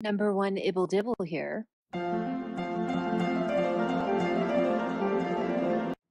Number one, Ibble Dibble here.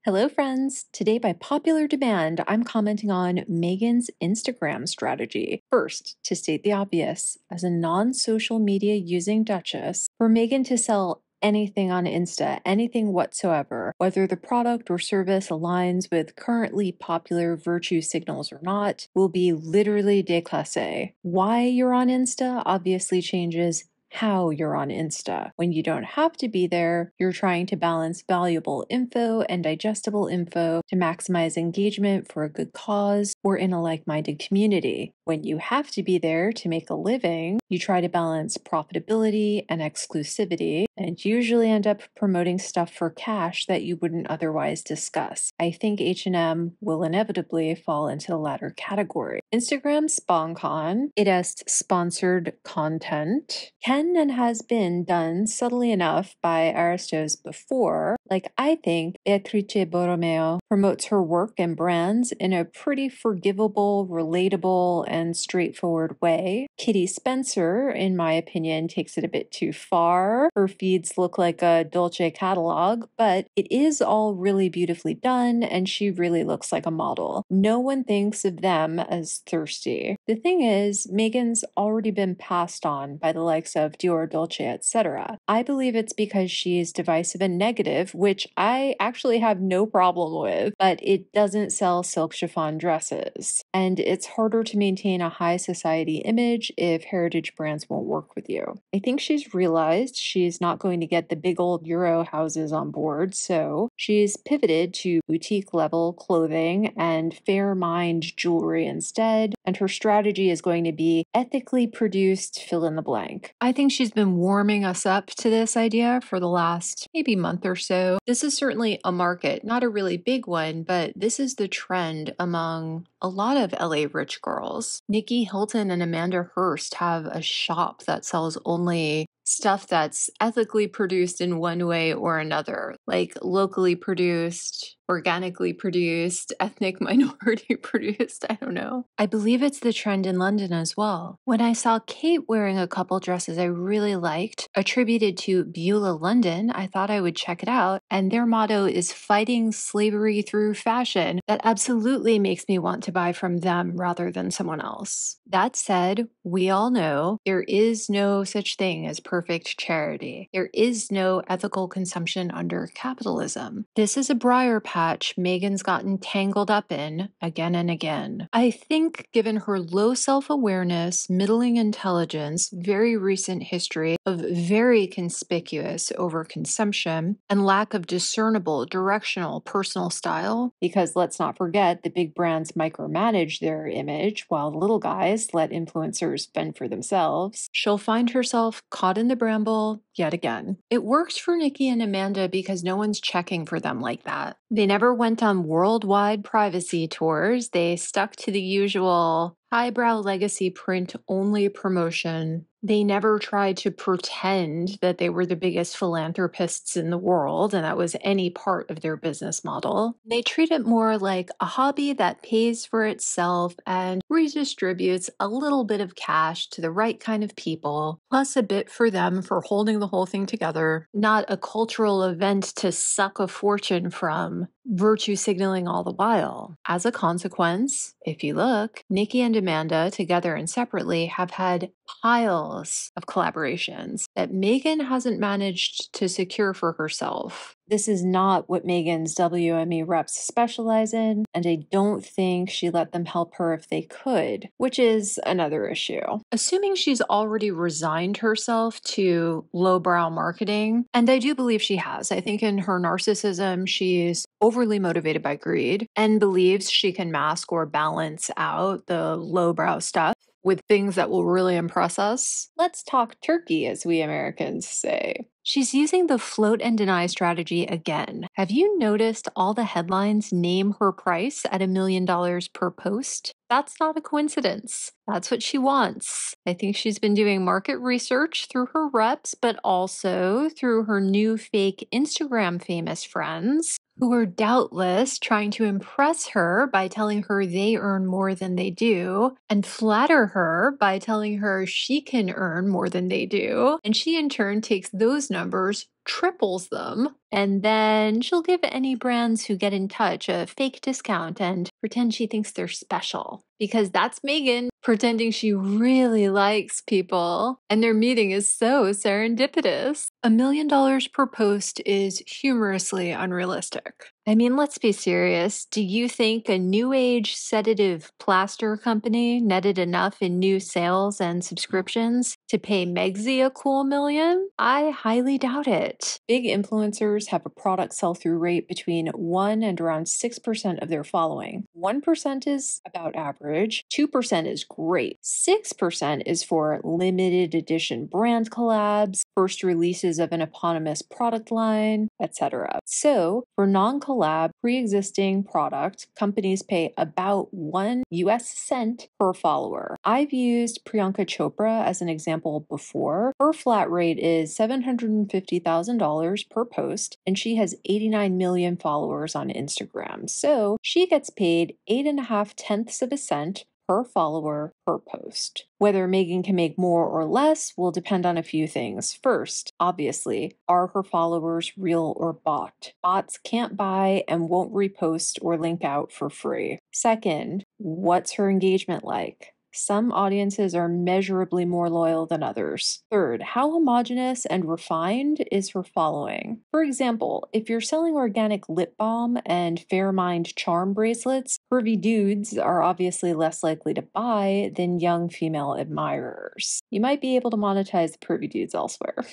Hello, friends. Today, by popular demand, I'm commenting on Meghan's Instagram strategy. First, to state the obvious, as a non-social media using Duchess, for Meghan to sell anything on Insta, anything whatsoever, whether the product or service aligns with currently popular virtue signals or not, will be literally déclassé. Why you're on Insta obviously changes how you're on Insta. When you don't have to be there, you're trying to balance valuable info and digestible info to maximize engagement for a good cause or in a like-minded community. When you have to be there to make a living, you try to balance profitability and exclusivity and usually end up promoting stuff for cash that you wouldn't otherwise discuss. I think H&M will inevitably fall into the latter category. Instagram SponCon, it has sponsored content, can and has been done subtly enough by aristos before. Like, I think Beatrice Borromeo promotes her work and brands in a pretty forgivable, relatable, and straightforward way. Kitty Spencer, in my opinion, takes it a bit too far. Her feeds look like a Dolce catalog, but it is all really beautifully done, and she really looks like a model. No one thinks of them as thirsty. The thing is, Meghan's already been passed on by the likes of Dior, Dolce, etc. I believe it's because she's divisive and negative, which I actually have no problem with, but it doesn't sell silk chiffon dresses. And it's harder to maintain a high society image if heritage brands won't work with you. I think she's realized she's not going to get the big old Euro houses on board, so she's pivoted to boutique level clothing and fair mind jewelry instead, and her strategy is going to be ethically produced fill in the blank. I think she's been warming us up to this idea for the last maybe month or so. This is certainly a market, not a really big one, but this is the trend among a lot of LA rich girls. Nikki Hilton and Amanda Hurst have a shop that sells only stuff that's ethically produced in one way or another, like locally produced, organically produced, ethnic minority produced, I don't know. I believe it's the trend in London as well. When I saw Kate wearing a couple dresses I really liked, attributed to Beulah London, I thought I would check it out, and their motto is fighting slavery through fashion. That absolutely makes me want to buy from them rather than someone else. That said, we all know there is no such thing as perfect charity. There is no ethical consumption under capitalism. This is a briar patch Meghan's gotten tangled up in again and again. I think given her low self-awareness, middling intelligence, very recent history of very conspicuous overconsumption, and lack of discernible, directional, personal style, because let's not forget the big brands micromanage their image while the little guys let influencers fend for themselves, she'll find herself caught in the bramble yet again. It works for Nikki and Amanda because no one's checking for them like that. They never went on worldwide privacy tours. They stuck to the usual highbrow legacy print only promotion. They never tried to pretend that they were the biggest philanthropists in the world and that was any part of their business model. They treat it more like a hobby that pays for itself and redistributes a little bit of cash to the right kind of people, plus a bit for them for holding the whole thing together, not a cultural event to suck a fortune from, virtue signaling all the while. As a consequence, if you look, Nikki and Amanda, together and separately, have had piles of collaborations that Meghan hasn't managed to secure for herself. This is not what Meghan's WME reps specialize in, and I don't think she let them help her if they could, which is another issue. Assuming she's already resigned herself to lowbrow marketing, and I do believe she has. I think in her narcissism, she's overly motivated by greed and believes she can mask or balance out the lowbrow stuff with things that will really impress us. Let's talk turkey, as we Americans say. She's using the float and deny strategy again. Have you noticed all the headlines name her price at $1 million per post? That's not a coincidence. That's what she wants. I think she's been doing market research through her reps, but also through her new fake Instagram famous friends who are doubtless trying to impress her by telling her they earn more than they do, and flatter her by telling her she can earn more than they do. And she, in turn, takes those numbers, triples them, and then she'll give any brands who get in touch a fake discount and pretend she thinks they're special. Because that's Meghan pretending she really likes people, and their meeting is so serendipitous. $1 million per post is humorously unrealistic. I mean, let's be serious. Do you think a new age sedative plaster company netted enough in new sales and subscriptions to pay Megsy a cool million? I highly doubt it. Big influencers have a product sell-through rate between 1 and around 6% of their following. 1% is about average, 2% is great, 6% is for limited edition brand collabs, first releases of an eponymous product line, etc. So, for non-collab, pre-existing product, companies pay about 1 US cent per follower. I've used Priyanka Chopra as an example before. Her flat rate is $750,000 per post, and she has 89 million followers on Instagram. So she gets paid 8.5 tenths of a cent per follower per post. Whether Meghan can make more or less will depend on a few things. First, obviously, are her followers real or bot? Bots can't buy and won't repost or link out for free. Second, what's her engagement like? Some audiences are measurably more loyal than others. Third, how homogenous and refined is her following? For example, if you're selling organic lip balm and Fairmind charm bracelets, curvy dudes are obviously less likely to buy than young female admirers. You might be able to monetize the curvy dudes elsewhere.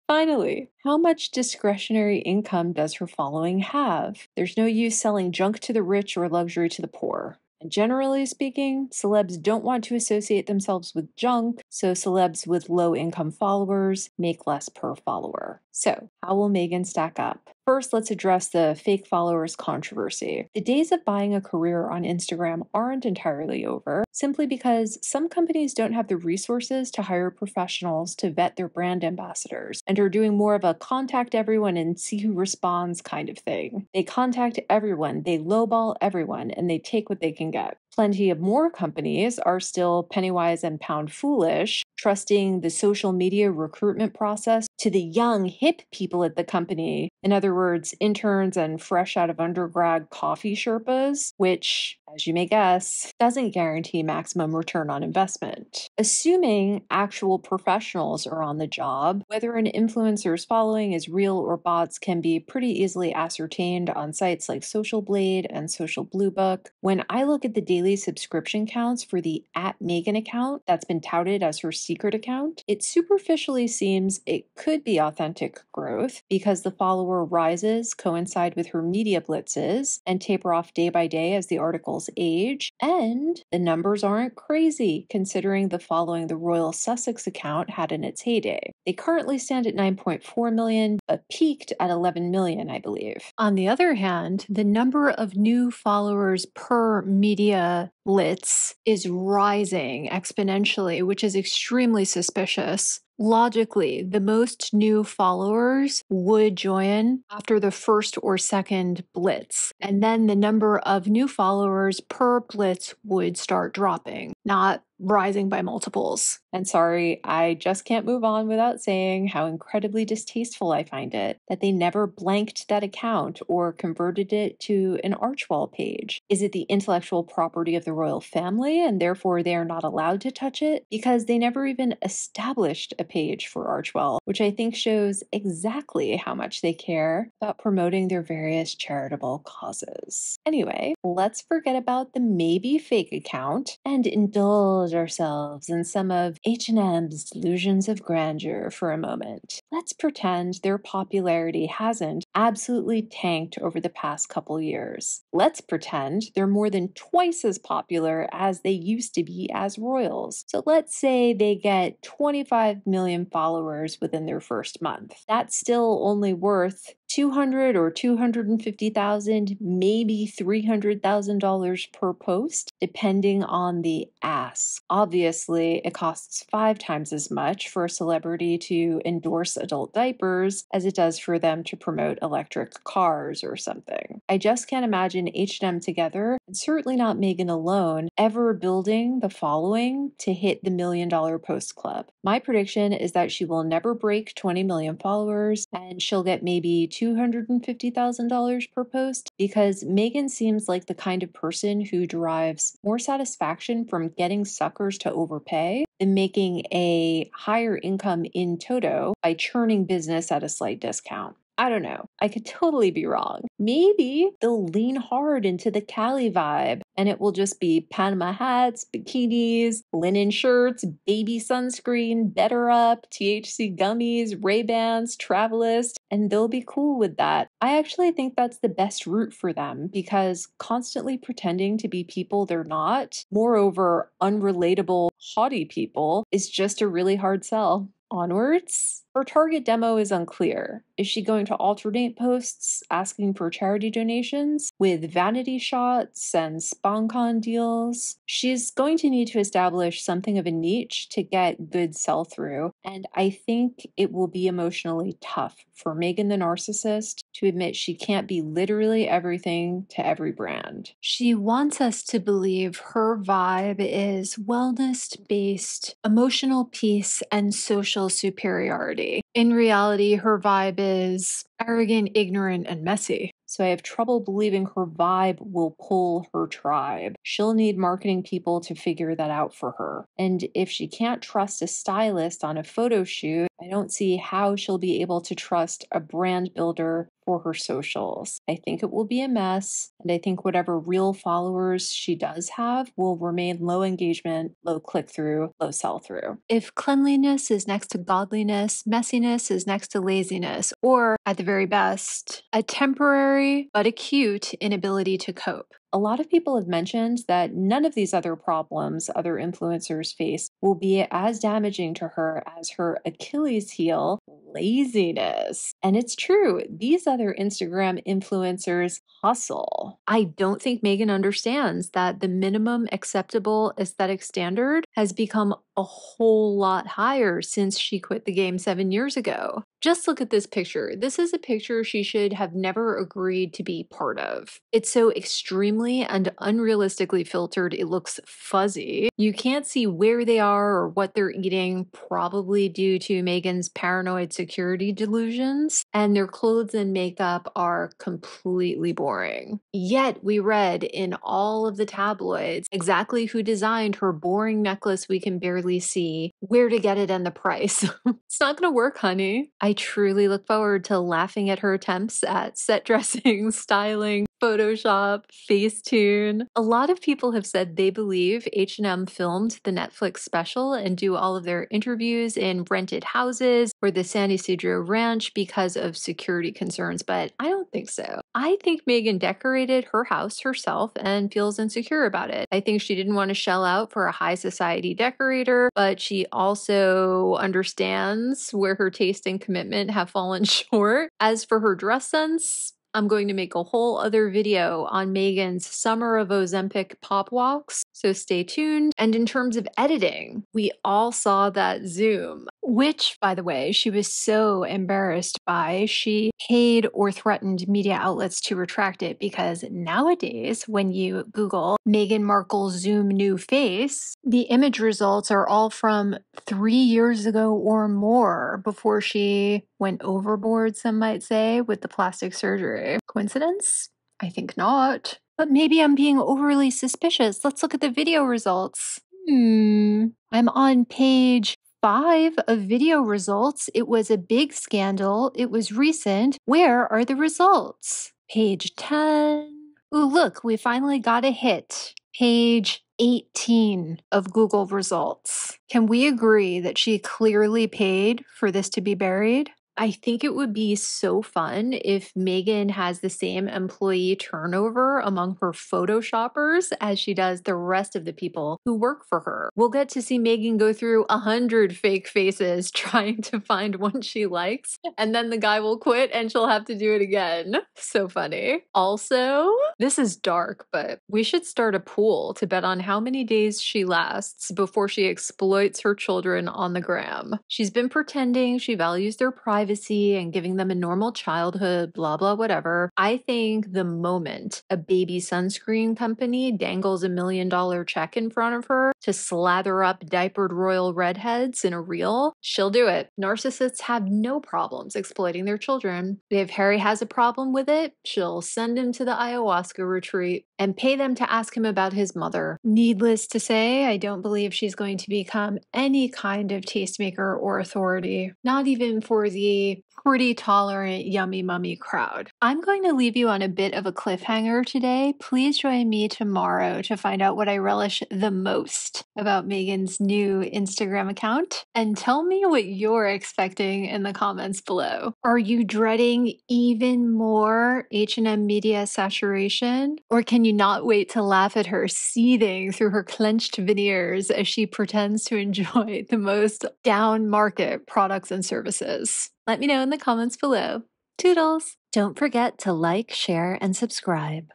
Finally, how much discretionary income does her following have? There's no use selling junk to the rich or luxury to the poor. And generally speaking, celebs don't want to associate themselves with junk, so celebs with low-income followers make less per follower. So, how will Meghan stack up? First, let's address the fake followers controversy. The days of buying a career on Instagram aren't entirely over, simply because some companies don't have the resources to hire professionals to vet their brand ambassadors and are doing more of a contact everyone and see who responds kind of thing. They contact everyone, they lowball everyone, and they take what they can get. Plenty of more companies are still penny-wise and pound-foolish, trusting the social media recruitment process to the young, hip people at the company. In other words, interns and fresh out of undergrad coffee Sherpas, which, as you may guess, doesn't guarantee maximum return on investment. Assuming actual professionals are on the job, whether an influencer's following is real or bots can be pretty easily ascertained on sites like Social Blade and Social Blue Book. When I look at the daily subscription counts for the @Meghan account that's been touted as her secret account, it superficially seems it could be authentic growth because the follower rises coincide with her media blitzes and taper off day by day as the articles age, and the numbers aren't crazy considering the following the Royal Sussex account had in its heyday. They currently stand at 9.4 million, but peaked at 11 million, I believe. On the other hand, the number of new followers per media blitz is rising exponentially, which is extremely suspicious. Logically, the most new followers would join after the first or second blitz, and then the number of new followers per blitz would start dropping, not rising by multiples. And sorry, I just can't move on without saying how incredibly distasteful I find it that they never blanked that account or converted it to an Archwell page. Is it the intellectual property of the royal family and therefore they are not allowed to touch it? Because they never even established a page for Archwell, which I think shows exactly how much they care about promoting their various charitable causes. Anyway, let's forget about the maybe fake account and indulge ourselves in some of H&M's delusions of grandeur for a moment. Let's pretend their popularity hasn't absolutely tanked over the past couple years. Let's pretend they're more than twice as popular as they used to be as royals. So let's say they get 25 million followers within their first month. That's still only worth $200 or $250,000, maybe $300,000 per post, depending on the ask. Obviously, it costs 5 times as much for a celebrity to endorse adult diapers as it does for them to promote electric cars or something. I just can't imagine H&M together, and certainly not Meghan alone, ever building the following to hit the $1 million post club. My prediction is that she will never break 20 million followers, and she'll get maybe $250,000 per post, because Meghan seems like the kind of person who derives more satisfaction from getting suckers to overpay than making a higher income in toto by churning business at a slight discount. I don't know. I could totally be wrong. Maybe they'll lean hard into the Cali vibe and it will just be Panama hats, bikinis, linen shirts, baby sunscreen, Better Up, THC gummies, Ray-Bans, Travelist, and they'll be cool with that. I actually think that's the best route for them, because constantly pretending to be people they're not, moreover, unrelatable, haughty people, is just a really hard sell. Onwards? Her target demo is unclear. Is she going to alternate posts asking for charity donations with vanity shots and SponCon deals? She's going to need to establish something of a niche to get good sell-through, and I think it will be emotionally tough for Meghan the narcissist to admit she can't be literally everything to every brand. She wants us to believe her vibe is wellness-based, emotional peace, and social superiority. In reality, her vibe is arrogant, ignorant, and messy. So I have trouble believing her vibe will pull her tribe. She'll need marketing people to figure that out for her. And if she can't trust a stylist on a photo shoot, I don't see how she'll be able to trust a brand builder for her socials. I think it will be a mess, and I think whatever real followers she does have will remain low engagement, low click-through, low sell-through. If cleanliness is next to godliness, messiness is next to laziness, or at the very best, a temporary but acute inability to cope. A lot of people have mentioned that none of these other problems other influencers face will be as damaging to her as her Achilles heel, laziness. And it's true, these other Instagram influencers hustle. I don't think Meghan understands that the minimum acceptable aesthetic standard has become a whole lot higher since she quit the game 7 years ago. Just look at this picture. This is a picture she should have never agreed to be part of. It's so extremely and unrealistically filtered, it looks fuzzy. You can't see where they are or what they're eating, probably due to Meghan's paranoid security delusions, and their clothes and makeup are completely boring. Yet we read in all of the tabloids exactly who designed her boring necklace we can barely see, where to get it, and the price. It's not gonna work, honey. I truly look forward to laughing at her attempts at set dressing, styling, Photoshop, Facetune. A lot of people have said they believe H&M filmed the Netflix special and do all of their interviews in rented houses or the San Ysidro Ranch because of security concerns, but I don't think so. I think Meghan decorated her house herself and feels insecure about it. I think she didn't want to shell out for a high society decorator, but she also understands where her taste and commitment have fallen short. As for her dress sense, I'm going to make a whole other video on Meghan's Summer of Ozempic pop walks, so stay tuned. And in terms of editing, we all saw that Zoom, which, by the way, she was so embarrassed by, she paid or threatened media outlets to retract it, because nowadays, when you Google Meghan Markle's Zoom new face, the image results are all from 3 years ago or more, before she went overboard, some might say, with the plastic surgery. Coincidence? I think not. But maybe I'm being overly suspicious. Let's look at the video results. I'm on page 5 of video results. It was a big scandal. It was recent. Where are the results? Page 10. Ooh, look, we finally got a hit. Page 18 of Google results. Can we agree that she clearly paid for this to be buried? I think it would be so fun if Meghan has the same employee turnover among her photoshoppers as she does the rest of the people who work for her. We'll get to see Meghan go through 100 fake faces trying to find one she likes, and then the guy will quit and she'll have to do it again. So funny. Also, this is dark, but we should start a pool to bet on how many days she lasts before she exploits her children on the gram. She's been pretending she values their privacy and giving them a normal childhood, blah, blah, whatever. I think the moment a baby sunscreen company dangles $1 million check in front of her to slather up diapered royal redheads in a reel, she'll do it. Narcissists have no problems exploiting their children. If Harry has a problem with it, she'll send him to the ayahuasca retreat and pay them to ask him about his mother. Needless to say, I don't believe she's going to become any kind of tastemaker or authority, not even for the pretty tolerant yummy mummy crowd. I'm going to leave you on a bit of a cliffhanger today. Please join me tomorrow to find out what I relish the most about Meghan's new Instagram account, and tell me what you're expecting in the comments below. Are you dreading even more H&M media saturation? Or can you not wait to laugh at her seething through her clenched veneers as she pretends to enjoy the most down market products and services? Let me know in the comments below. Toodles! Don't forget to like, share, and subscribe.